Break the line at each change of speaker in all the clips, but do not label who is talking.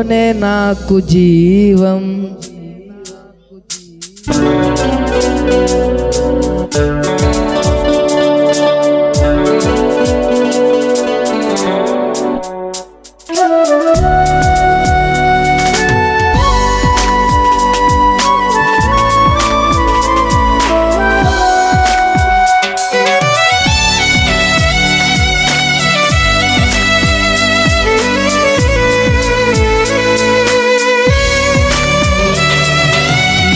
నీలోనే నాకు జీవం,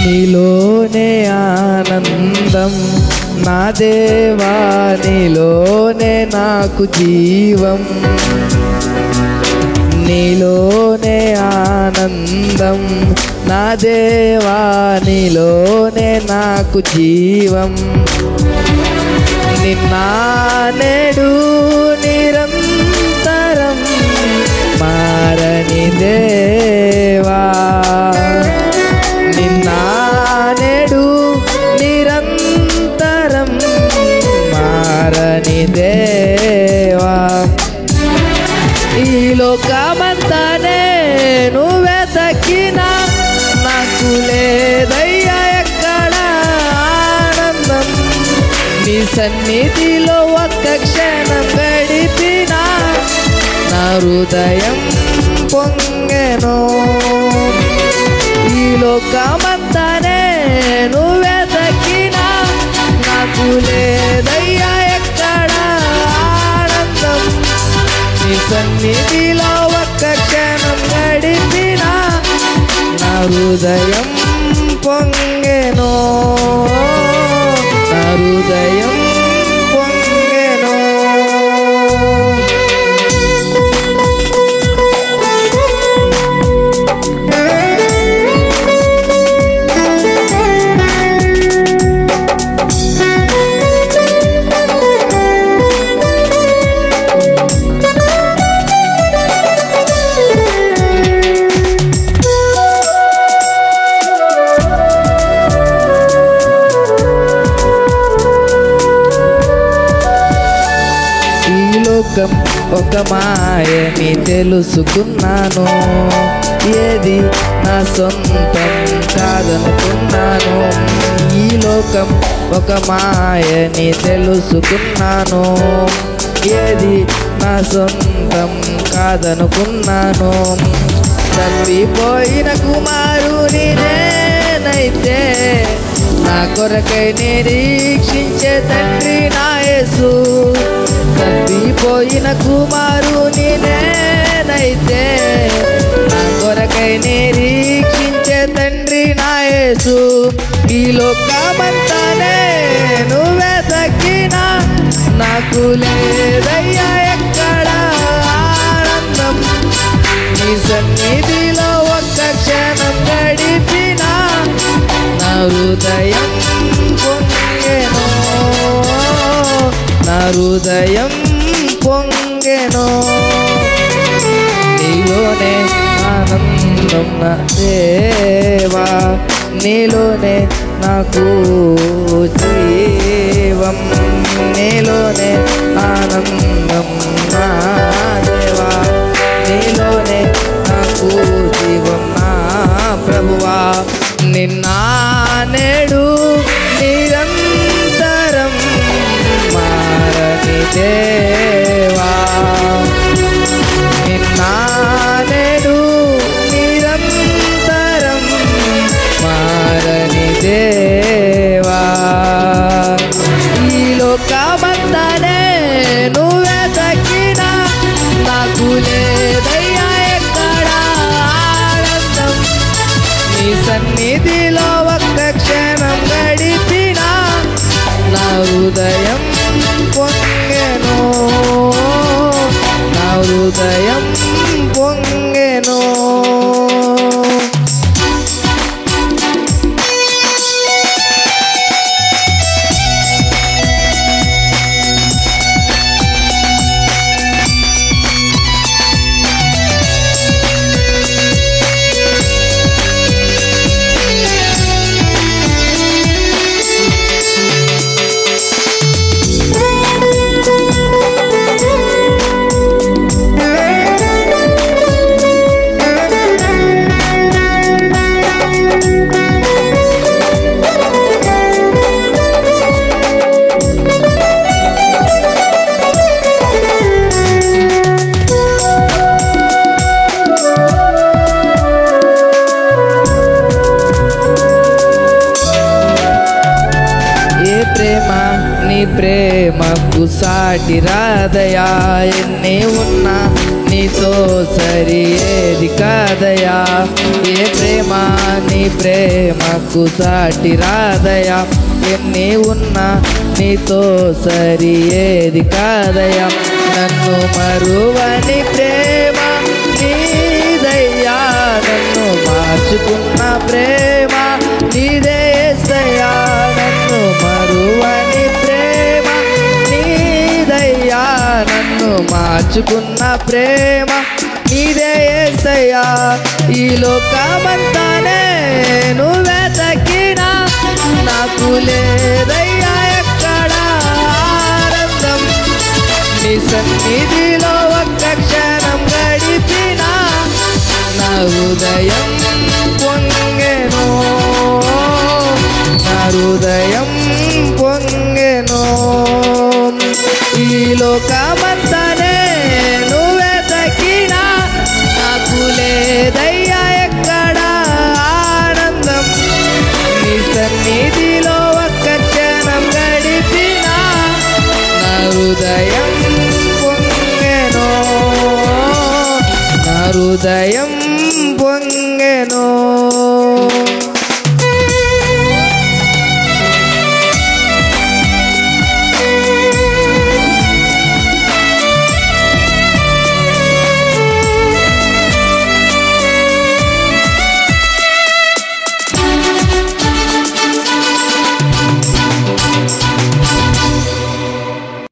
నీలోనే ఆనందం నా దేవా, నీలోనే నాకు జీవం, నీలోనే ఆనందం నా దేవా, నీలోనే నాకు జీవం. నిన్న నేడు నిరంతరం మారని దేవా, నిన్న నేడు నిరంతరం మారని దేవా. ఈ లోకమంతానే నువ్వే తక్కినా నాకు లేదయ్యా ఎక్కడ ఆనందం, నీ సన్నిధిలో ఒక్క క్షణం గడిపినా నా హృదయం పొంగెను. ఈ లోకమంతానే నువ్వే తక్కినా నాకు లేదయ్యా ఎక్కడ ఆనందం, నీ సన్నిధిలో ఒక్క క్షణం గడిపినా నా హృదయం పొంగెను, నా హృదయం పొంగెను. ఒక మాయని తెలుసుకున్నాను, ఏది నా సొంతం కాదనుకున్నాను. ఈ లోకం ఒక మాయని తెలుసుకున్నాను, ఏది నా సొంతం కాదనుకున్నాను. తప్పిపోయిన కుమారుని నేనైతే నా కొరకై నిరీక్షించే తండ్రి నా యేసు. తప్పిపోయిన కుమారుని నేనైతే నా కొరకై నిరీక్షించే తండ్రి నా యేసు. ఈ లోకమంతానే నువ్వే తక్కినా నాకు లేదయ్యా ఎక్కడ ఆనందం, నీ సన్నిధిలో ఒక్క క్షణం గడిపినా నా హృదయం పొంగెను, నా హృదయం పొంగెను. నీలోనే ఆనందం నా దేవా, నీలోనే నాకు జీవం, నీలోనే ఆనందం నా దేవా, నీలోనే నాకు జీవం నా ప్రభువా. నిన్న నేడు నిరంతరం మారని దేవా, నిన్న నేడు నిరంతరం మారని దేవా. ఈ లోకమంతానే నువ్వే సాటి రాదయా, ఎన్ని ఉన్నా నీతో సరి ఏది కాదయా. ఏ ప్రేమ నీ ప్రేమకు సాటి రాదయా, ఎన్ని ఉన్నా నీతో సరి ఏది కాదయా. నన్ను మరువని ప్రేమ నీదయ్యా, నన్ను మార్చుకున్న ప్రేమ నీదే యేసయ్యా. నన్ను మరువని ప్రేమ నీదయ్యా, నన్ను మార్చుకున్న ప్రేమ నీదే యేసయ్యా. ఈ లోకమంతా నేను వెతకినా నాకు లేదయ్యా ఎక్కడ ఆనందం. నీ సన్నిధిలో ఒక్క క్షణం గడిపినా నా హృదయం పొంగెను, నా హృదయం పొంగెను. ఈ లోకమంతా నేను వెతకినా నాకు లేదయ్యా ఎక్కడ ఆనందం. నీ సన్నిధిలో ఒక్క క్షణం గడిపినా నా హృదయం పొంగెను, నా హృదయం పొంగెను.